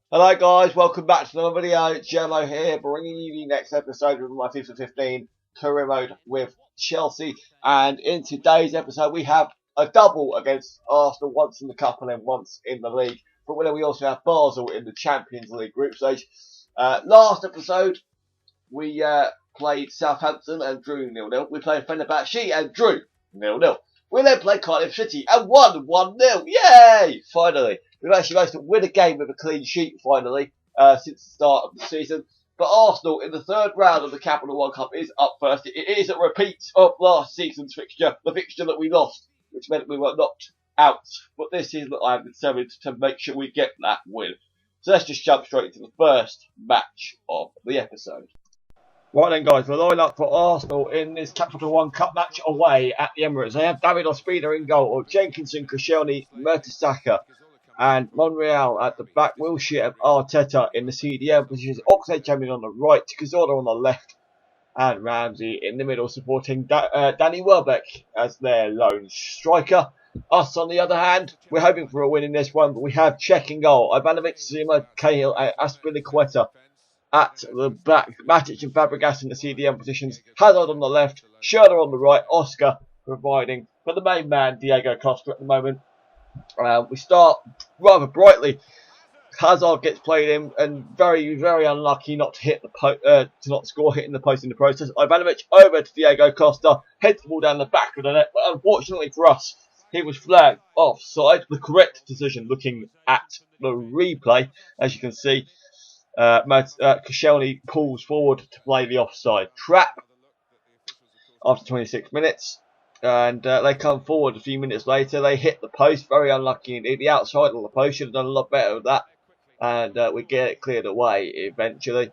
Hello guys, welcome back to another video. Jello here, bringing you the next episode of my FIFA 15 career mode with Chelsea. And in today's episode, we have a double against Arsenal, once in the cup and then once in the league. But then we also have Basel in the Champions League group stage. Last episode, we played Southampton and drew 0-0. We played Fenerbahce and drew 0-0. We then played Cardiff City and won 1-0. Yay! Finally. We've actually managed to win a game with a clean sheet, finally, since the start of the season. But Arsenal, in the third round of the Capital One Cup, is up first. It is a repeat of last season's fixture, the fixture that we lost, which meant we were knocked out. But this season, I'm determined to make sure we get that win. So let's just jump straight into the first match of the episode. Right then, guys, we're lining up for Arsenal in this Capital One Cup match away at the Emirates. They have David Ospina in goal, or Jenkinson, Koscielny, Mertesacker, and Monreal at the back. Wilshere and Arteta in the CDM positions. Oxlade-Chamberlain on the right, Cazorla on the left, and Ramsey in the middle, supporting Danny Welbeck as their lone striker. Us, on the other hand, we're hoping for a win in this one, but we have Cech in goal, Ivanovic, Zuma, Cahill, and Aspilicueta at the back. Matic and Fabregas in the CDM positions. Hazard on the left, Schürrle on the right, Oscar providing for the main man, Diego Costa, at the moment. We start rather brightly. Hazard gets played in and very, very unlucky not to hit the to not score, hitting the post in the process. Ivanovic over to Diego Costa, heads the ball down the back of the net, but unfortunately for us, he was flagged offside. The correct decision, looking at the replay, as you can see. Koscielny pulls forward to play the offside trap after 26 minutes. And they come forward a few minutes later. They hit the post. Very unlucky indeed. The outside of the post. Should have done a lot better with that. And we get it cleared away eventually.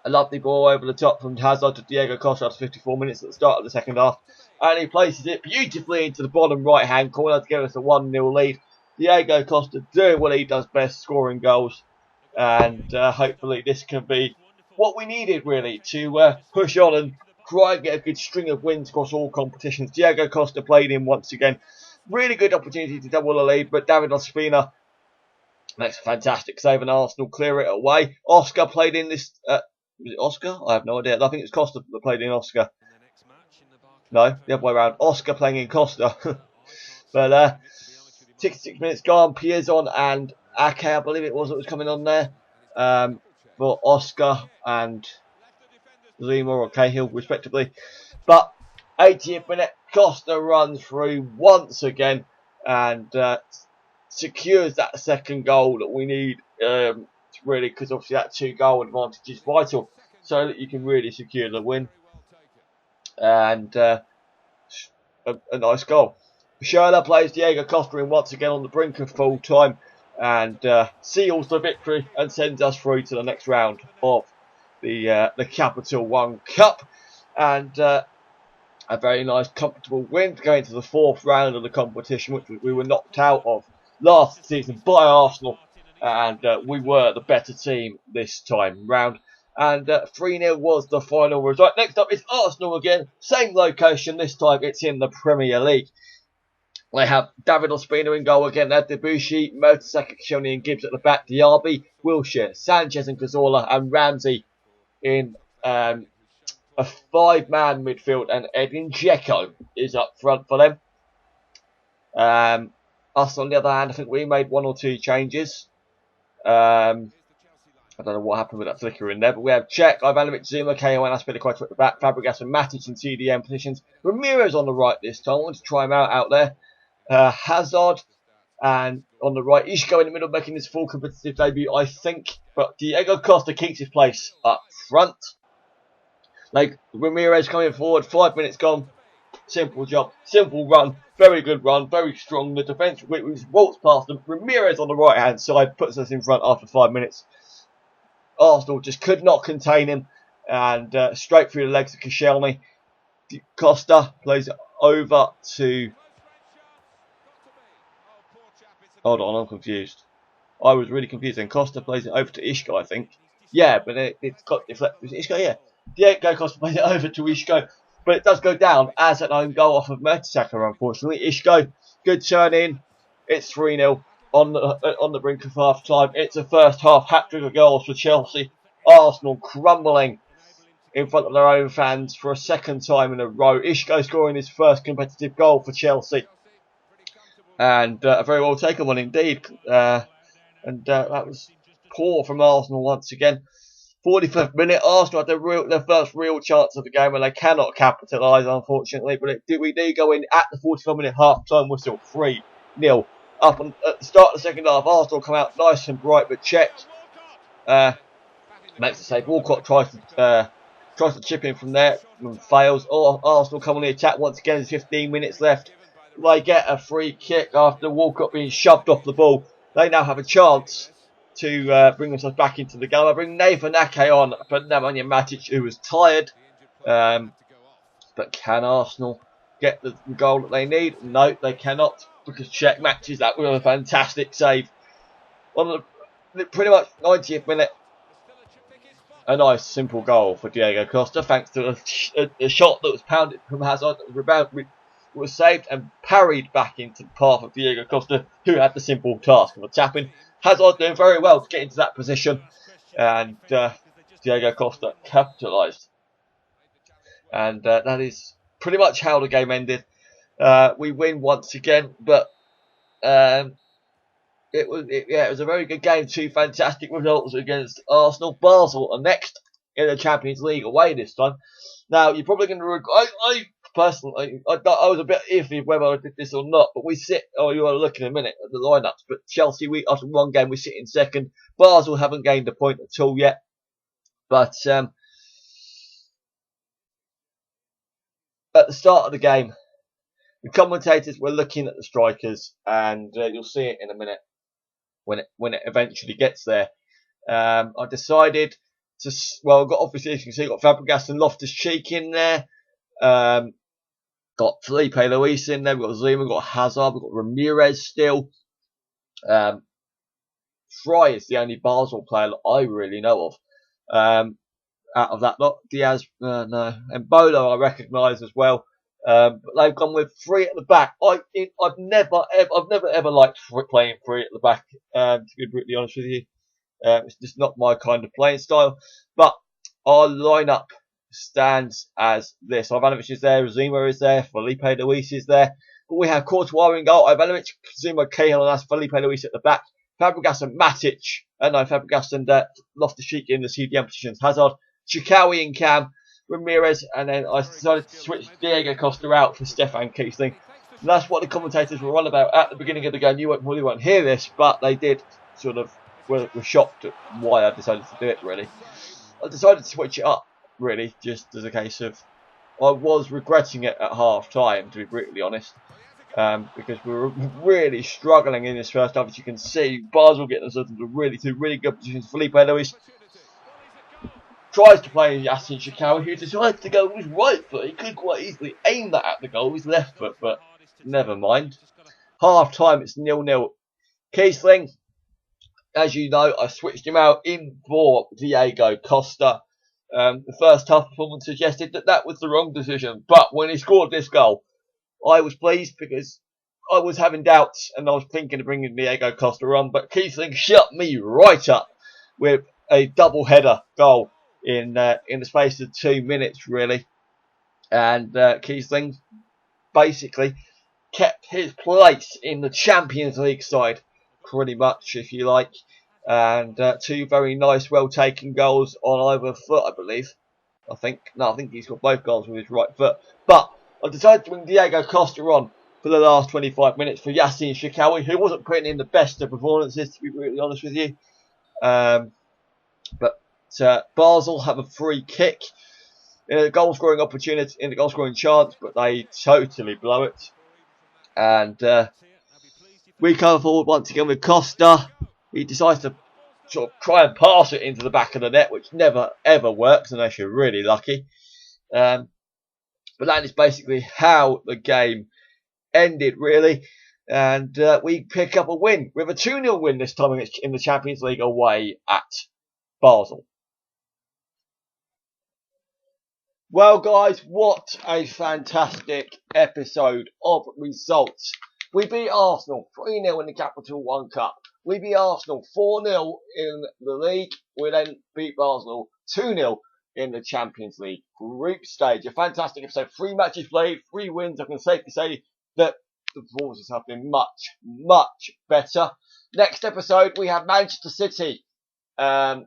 A lovely ball over the top from Hazard to Diego Costa after 54 minutes at the start of the second half. And he places it beautifully into the bottom right-hand corner to give us a 1-0 lead. Diego Costa doing what he does best, scoring goals. And hopefully this can be what we needed, really, to push on and try and get a good string of wins across all competitions. Diego Costa played in once again. Really good opportunity to double the lead, but David Ospina makes a fantastic save and Arsenal clear it away. Oscar played in this... was it Oscar? I have no idea. I think it's Costa that played in Oscar. No, the other way around. Oscar playing in Costa. But 66 minutes gone. Piazon and Ake, I believe it was, that was coming on there. For Oscar and Zuma or Cahill, respectively. But 80th minute, Costa runs through once again and secures that second goal that we need, really, because obviously that 2-goal advantage is vital so that you can really secure the win. And a nice goal. Schürrle plays Diego Costa in once again on the brink of full time and seals the victory and sends us through to the next round of the Capital One Cup, and a very nice comfortable win to go into the fourth round of the competition, which we were knocked out of last season by Arsenal, and we were the better team this time round. And 3-0 was the final result. Next up is Arsenal again, same location, this time it's in the Premier League. They have David Ospina in goal again. They have Debuchy, Mertesacker, Koscielny and Gibbs at the back. Diaby, Wilshere, Sanchez and Cazorla, and Ramsey in a 5-man midfield. And Edin Dzeko is up front for them. Us, on the other hand, I think we made 1 or 2 changes. I don't know what happened with that flicker in there, but we have Cech, Ivanovic, Zuma, Cahill and Aspilicueta at the back. Fabregas and Matic in CDM positions. Ramirez on the right this time. I want to try him out there. Hazard and on the right, Isco in the middle, making his full competitive debut, I think. But Diego Costa keeps his place up front. Like Ramirez coming forward, 5 minutes gone. Simple job, simple run, very good run, very strong. The defence walks past them. Ramirez on the right hand side puts us in front after 5 minutes. Arsenal just could not contain him, and straight through the legs of Koscielny. Costa plays it over to... Hold on, I'm confused. I was really confused. And Costa plays it over to Isco, I think. Yeah, but it's got deflected. Isco, yeah. Diego Costa plays it over to Isco, but it does go down as an own goal off of Mertesacker, unfortunately. Isco, good turn in. It's 3-0. on the brink of half time. It's a first half hat trick of goals for Chelsea. Arsenal crumbling in front of their own fans for a second time in a row. Isco scoring his first competitive goal for Chelsea, and a very well taken one indeed. And that was poor from Arsenal once again. 45th minute, Arsenal had their first real chance of the game, and they cannot capitalise, unfortunately. But we do go in at the 45-minute half-time whistle, 3-0. Up at the start of the second half, Arsenal come out nice and bright, but checked. Makes the save. Walcott tries to chip in from there and fails. Arsenal come on the attack once again. There's 15 minutes left. They get a free kick after Walcott being shoved off the ball. They now have a chance to bring themselves back into the game. I bring Nathan Ake on for Nemanja Matic, who was tired. But can Arsenal get the goal that they need? No, they cannot, because Czech matches that with a fantastic save. On the pretty much 90th minute, a nice simple goal for Diego Costa, thanks to a shot that was pounded from Hazard, was saved and parried back into the path of Diego Costa, who had the simple task of a tapping. Hazard doing very well to get into that position, and Diego Costa capitalised. And that is pretty much how the game ended. We win once again, but it was a very good game. Two fantastic results against Arsenal. Basel are next in the Champions League away this time. Now, you're probably going to I personally, I was a bit iffy whether I did this or not, but you are looking in a minute at the lineups, but Chelsea, after one game, we sit in second. Basel haven't gained a point at all yet, but at the start of the game, the commentators were looking at the strikers, and you'll see it in a minute when it eventually gets there. I decided to, obviously, as you can see, got Fabregas and Loftus-Cheek in there. Got Felipe Luis in there. We've got Zuma, we've got Hazard, we've got Ramirez still. Fry is the only Basel player that I really know of. Out of that lot, Diaz, no, and Bolo I recognise as well. But they've gone with three at the back. I've never ever liked playing three at the back. To be brutally honest with you, it's just not my kind of playing style. But our lineup stands as this: Ivanovic is there, Zuma is there, Felipe Luis is there. But we have Courtois in goal, Ivanovic, Zuma, Cahill, and that's Felipe Luis at the back. Fabregas and Matic, Fabregas and Loftus-Cheek in the CDM positions. Hazard, Chikawi and Cam, Ramirez, and then I decided to switch Diego Costa out for Stefan Kiesling. And that's what the commentators were on about at the beginning of the game. You won't hear this, but they did sort of were shocked at why I decided to do it, really. I decided to switch it up, really, just as a case of I was regretting it at half time, to be brutally honest. Because we were really struggling in this first half, as you can see. Basel getting themselves into two really good positions. Felipe Luis tries to play Yasin Shikawi, who decides to go with his right foot. He could quite easily aim that at the goal with his left foot, but never mind. Half time, it's 0-0. Kiesling, as you know, I switched him out in for Diego Costa. The first half performance suggested that was the wrong decision, but when he scored this goal, I was pleased because I was having doubts and I was thinking of bringing Diego Costa on, but Kiesling shut me right up with a double header goal in the space of 2 minutes, really. And Kiesling basically kept his place in the Champions League side, pretty much, if you like. And two very nice, well-taken goals on either foot, I believe. I think he's got both goals with his right foot. But I decided to bring Diego Costa on for the last 25 minutes for Yasin Shikawi, who wasn't putting in the best of performances, to be really honest with you. But Basel have a free kick in a goal-scoring opportunity, in a goal-scoring chance, but they totally blow it. And we come forward once again with Costa. He decides to sort of try and pass it into the back of the net, which never ever works unless you're really lucky. But that is basically how the game ended, really. And we pick up a win with a 2-0 win this time in the Champions League away at Basel. Well, guys, what a fantastic episode of results We beat Arsenal 3-0 in the Capital One Cup. We beat Arsenal 4-0 in the league. We then beat Arsenal 2-0 in the Champions League group stage. A fantastic episode. 3 matches played, 3 wins. I can safely say that the performances have been much, much better. Next episode, we have Manchester City at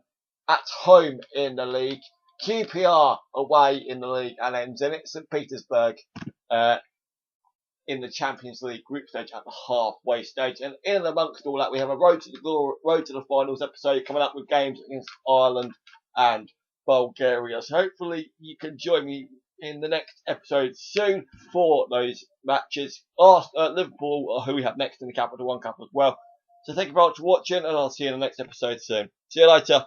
home in the league, QPR away in the league, and then Zenit St. Petersburg in the Champions League group stage at the halfway stage. And in and amongst all that, we have a road to the finals episode coming up with games against Ireland and Bulgaria. So hopefully you can join me in the next episode soon for those matches. Liverpool, who we have next in the Capital One Cup as well. So thank you very much for watching, and I'll see you in the next episode soon. See you later.